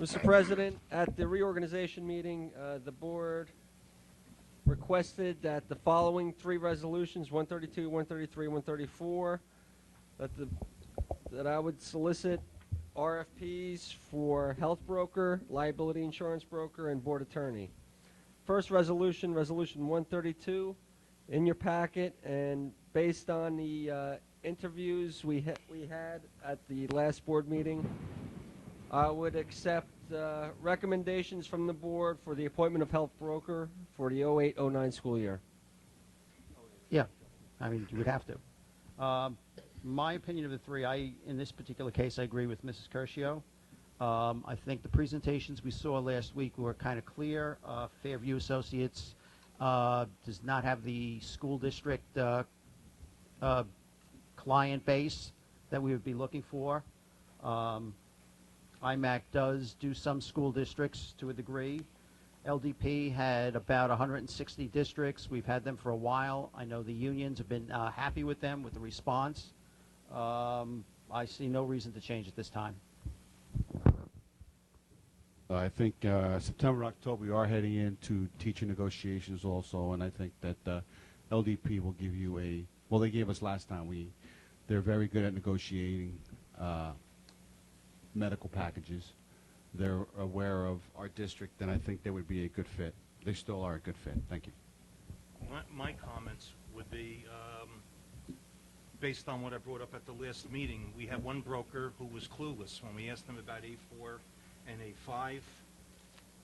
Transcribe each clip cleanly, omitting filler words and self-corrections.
Mr. President, at the reorganization meeting, the board requested that the following three resolutions, 132, 133, 134, that I would solicit RFPs for health broker, liability insurance broker, and board attorney. First resolution, Resolution 132, in your packet, and based on the interviews we had at the last board meeting, I would accept recommendations from the board for the appointment of health broker for the 08-09 school year. Yeah, I mean, you would have to. My opinion of the three, in this particular case, I agree with Mrs. Curcio. I think the presentations we saw last week were kind of clear. Fairview Associates does not have the school district client base that we would be looking for. IMAC does do some school districts to a degree. LDP had about 160 districts. We've had them for a while. I know the unions have been happy with them, with the response. I see no reason to change at this time. I think September, October, we are heading into teacher negotiations also, and I think that LDP will give you well, they gave us last time. They're very good at negotiating medical packages. They're aware of our district, and I think they would be a good fit. They still are a good fit. Thank you. My comments would be, based on what I brought up at the last meeting, we had one broker who was clueless. When we asked him about A4 and A5,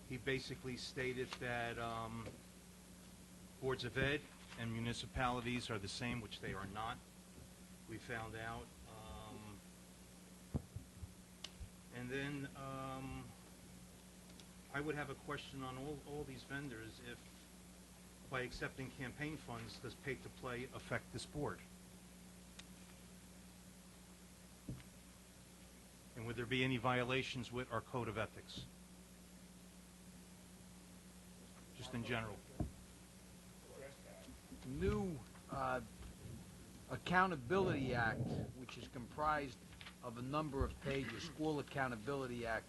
he basically stated that boards of ed and municipalities are the same, which they are not. We found out. And then I would have a question on all these vendors if, by accepting campaign funds, does pay to play affect this board? And would there be any violations with our code of ethics? Just in general. New Accountability Act, which is comprised of a number of pages, School Accountability Act,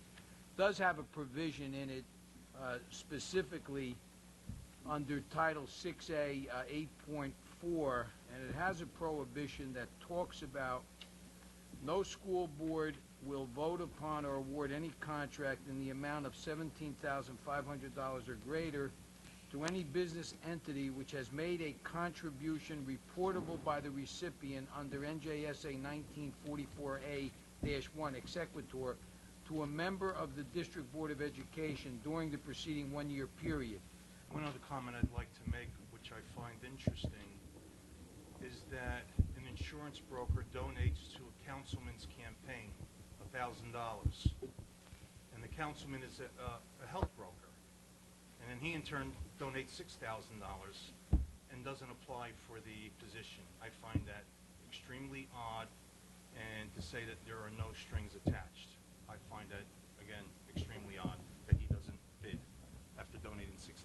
does have a provision in it specifically under Title 6A 8.4, and it has a prohibition that talks about no school board will vote upon or award any contract in the amount of $17,500 or greater to any business entity which has made a contribution reportable by the recipient under NJSA 1944A-1 exequatur to a member of the District Board of Education during the preceding one-year period. One other comment I'd like to make, which I find interesting, is that an insurance broker donates to a councilman's campaign $1,000, and the councilman is a health broker. And then he in turn donates $6,000 and doesn't apply for the position. I find that extremely odd, and to say that there are no strings attached, I find that, again, extremely odd that he doesn't bid after donating $6,000.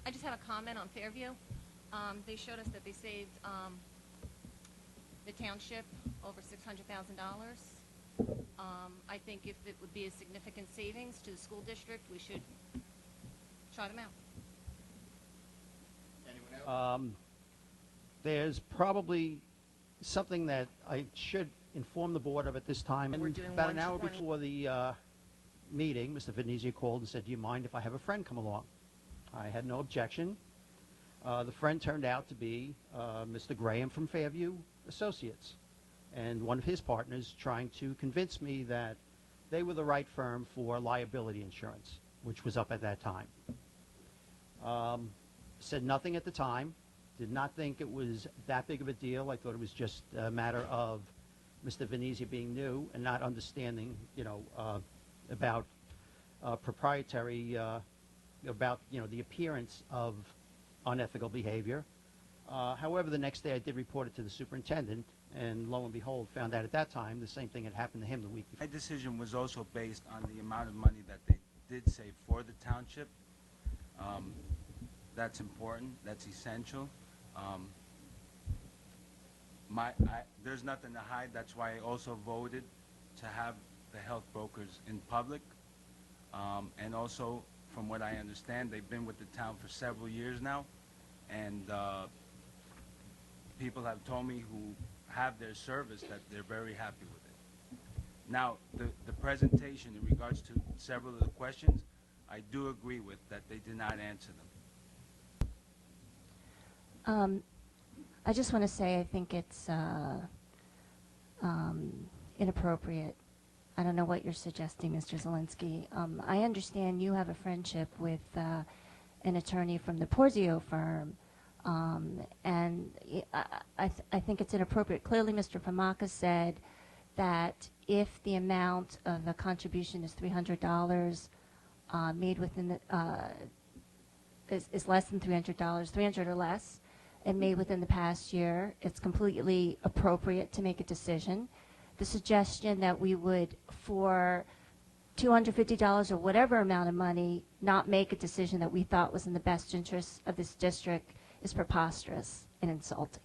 I just have a comment on Fairview. They showed us that they saved the township over $600,000. I think if it would be a significant savings to the school district, we should try them out. Anyone else? There's probably something that I should inform the board of at this time. We're doing About an hour 120. before the meeting, Mr. Venezia called and said, "Do you mind if I have a friend come along?" I had no objection. The friend turned out to be Mr. Graham from Fairview Associates, and one of his partners trying to convince me that they were the right firm for liability insurance, which was up at that time. Said nothing at the time, did not think it was that big of a deal. I thought it was just a matter of Mr. Venezia being new and not understanding, about proprietary, about, the appearance of unethical behavior. However, the next day I did report it to the superintendent, and lo and behold, found out at that time the same thing had happened to him the week before. My decision was also based on the amount of money that they did save for the township. That's important. That's essential. There's nothing to hide. That's why I also voted to have the health brokers in public. And also, from what I understand, they've been with the town for several years now, and people have told me who have their service that they're very happy with it. Now, the presentation in regards to several of the questions, I do agree with that they did not answer them. I just want to say I think it's inappropriate. I don't know what you're suggesting, Mr. Zielinski. I understand you have a friendship with an attorney from the Porzio firm, and I think it's inappropriate. Clearly, Mr. Pomaka said that if the amount of the contribution is $300, made within the, is less than $300, 300 or less, and made within the past year, it's completely appropriate to make a decision. The suggestion that we would, for $250 or whatever amount of money, not make a decision that we thought was in the best interest of this district is preposterous and insulting.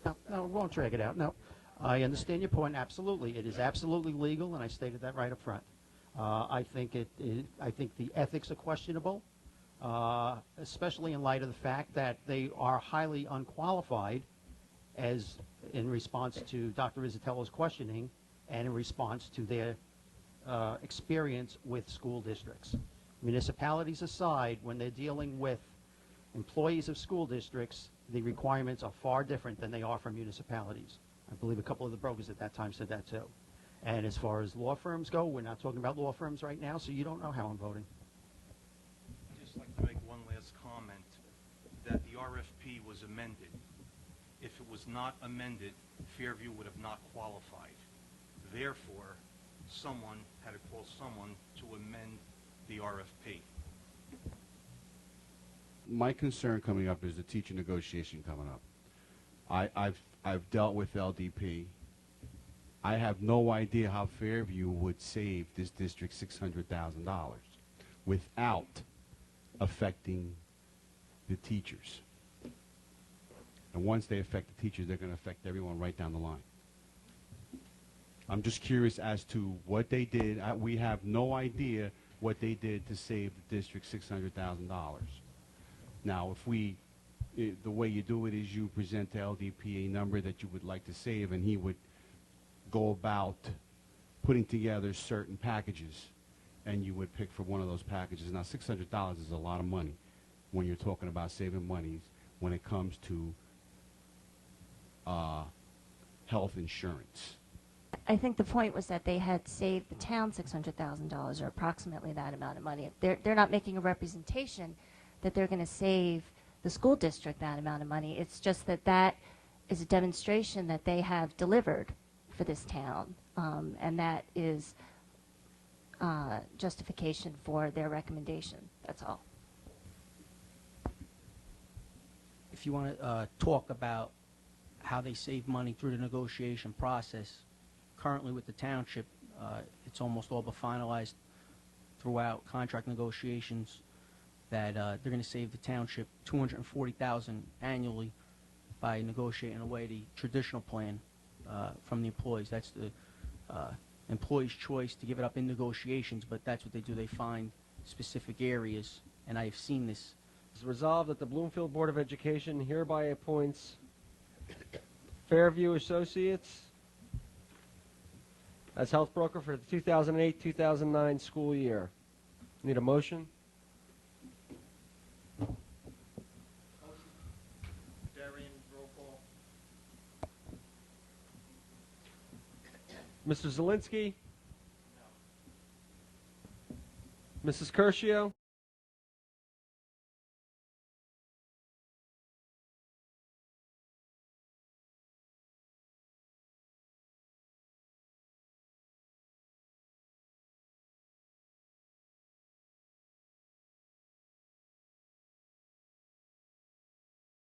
No, we won't drag it out. No, I understand your point. Absolutely, it is absolutely legal, and I stated that right up front. I think I think the ethics are questionable, especially in light of the fact that they are highly unqualified, as in response to Dr. Rizzatello's questioning, and in response to their experience with school districts. Municipalities aside, when they're dealing with employees of school districts, the requirements are far different than they are for municipalities. I believe a couple of the brokers at that time said that too. And as far as law firms go, we're not talking about law firms right now, so you don't know how I'm voting. I'd just like to make one last comment, that the RFP was amended. If it was not amended, Fairview would have not qualified. Therefore, someone had to call someone to amend the RFP. My concern coming up is the teacher negotiation coming up. I've dealt with LDP. I have no idea how Fairview would save this district $600,000 without affecting the teachers. And once they affect the teachers, they're going to affect everyone right down the line. I'm just curious as to what they did. We have no idea what they did to save the district $600,000. Now, the way you do it is you present to LDP a number that you would like to save, and he would go about putting together certain packages, and you would pick for one of those packages. Now, $600 is a lot of money when you're talking about saving money when it comes to health insurance. I think the point was that they had saved the town $600,000 or approximately that amount of money. They're not making a representation that they're going to save the school district that amount of money. It's just that that is a demonstration that they have delivered for this town, and that is justification for their recommendation. That's all. If you want to talk about how they save money through the negotiation process, currently with the township, it's almost all but finalized throughout contract negotiations that they're going to save the township $240,000 annually by negotiating away the traditional plan from the employees. That's the employee's choice to give it up in negotiations, but that's what they do. They find specific areas, and I have seen this. It's resolved that the Bloomfield Board of Education hereby appoints Fairview Associates as health broker for the 2008-2009 school year. Need a motion? Darian, roll call. Mr. Zielinski? No. Mrs. Curcio?